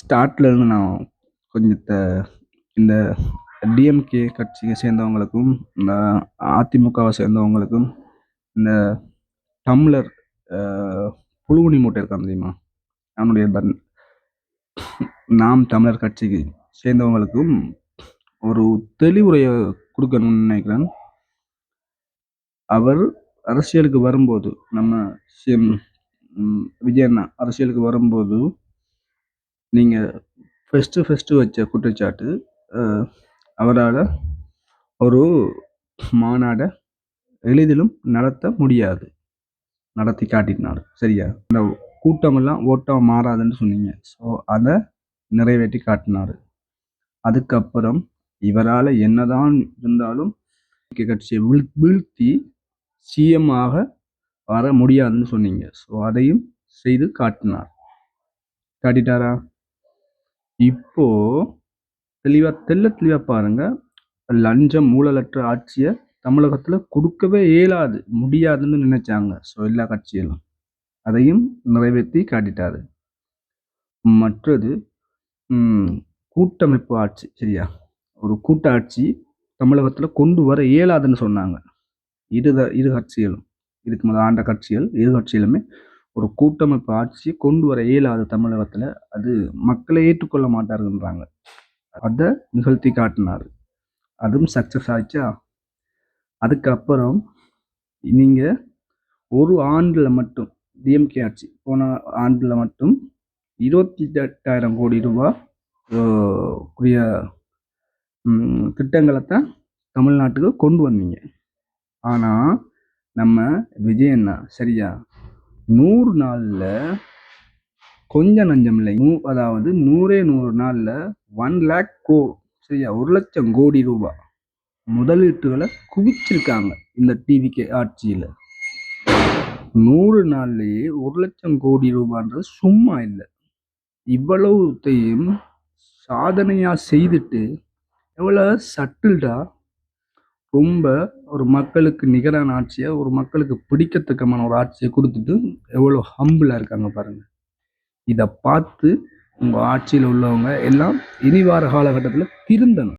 ஸ்டார்ட்ல இருந்து நான் கொஞ்சத்த இந்த டிஎம்கே கட்சியை சேர்ந்தவங்களுக்கும் இந்த அதிமுகவை சேர்ந்தவங்களுக்கும் இந்த டம்ளர் புழுகுனி மூட்டை இருக்கான் தெரியுமா, அவனுடைய நாம் தமிழர் கட்சிக்கு சேர்ந்தவங்களுக்கும் ஒரு தெளிவுரையை கொடுக்கணும்னு நினைக்கிறேன். அவர் அரசியலுக்கு வரும்போது, நம்ம சிஎம் விஜயண்ணா அரசியலுக்கு வரும்போது நீங்கள் ஃபஸ்ட்டு வச்ச குற்றச்சாட்டு அவரால் ஒரு மாநாடை எளிதிலும் நடத்த முடியாது, நடத்தி காட்டினார். சரியா? இந்த கூட்டமெல்லாம் ஓட்டம் மாறாதுன்னு சொன்னீங்க. ஸோ அதை நிறைவேற்றி காட்டினார். அதுக்கப்புறம் இவரால் என்னதான் இருந்தாலும் கட்சியை வீழ்த்தி சிஎம் ஆக வர முடியாதுன்னு சொன்னீங்க. ஸோ அதையும் செய்து காட்டிட்டாரா? இப்போ தெளிவா பாருங்க, லஞ்சம் ஊழலற்ற ஆட்சியை தமிழகத்துல கொடுக்கவே முடியாதுன்னு நினைச்சாங்க. ஸோ எல்லா கட்சிகளும் அதையும் நிறைவேற்றி காட்டிட்டாரு. மற்றது கூட்டமைப்பு ஆட்சி. சரியா? ஒரு கூட்டாட்சி தமிழகத்துல கொண்டு வர இயலாதுன்னு சொன்னாங்க இரு கட்சிகளும். இதுக்கு முதல் ஆண்ட கட்சிகள் இரு கட்சிகளுமே ஒரு கூட்டமைப்பு ஆட்சியை கொண்டு வர இயலாது தமிழகத்துல, அது மக்களை ஏற்றுக்கொள்ள மாட்டாருன்றாங்க. அதை நிகழ்த்தி காட்டினாரு. அதுவும் சக்சஸ் ஆச்சா? அதுக்கப்புறம் நீங்க ஒரு ஆண்டுல மட்டும் டிஎம்கே ஆட்சி போன ஆண்டுல மட்டும் 28,000 கோடி ரூபாய் உரிய திட்டங்களை தான் தமிழ்நாட்டுக்கு கொண்டு வந்தீங்க. ஆனா நம்ம விஜயண்ணா சரியா 100 நாள்ல கொஞ்சம் நஞ்சம் இல்லை, அதாவது 100 நாள்ல 1 lakh crore, சரியா, 1,00,000 கோடி ரூபாய் முதலீட்டுகளை குவிச்சிருக்காங்க இந்த டிவிகே ஆட்சியில. 100 நாள்லயே 1,00,000 கோடி ரூபான்றது சும்மா இல்லை. இவ்வளவுத்தையும் சாதனையா செய்துட்டு எவ்வளவு சட்டில்டா, ரொம்ப ஒரு மக்களுக்கு நிகரான ஆட்சியை, ஒரு மக்களுக்கு பிடிக்கத்தக்கமான ஒரு ஆட்சியை கொடுத்துட்டு எவ்வளவு ஹம்பிளா இருக்காங்க பாருங்க. இதை பார்த்து உங்க ஆட்சியில் உள்ளவங்க எல்லாம் இனி வார காலகட்டத்தில் திருந்தணும்.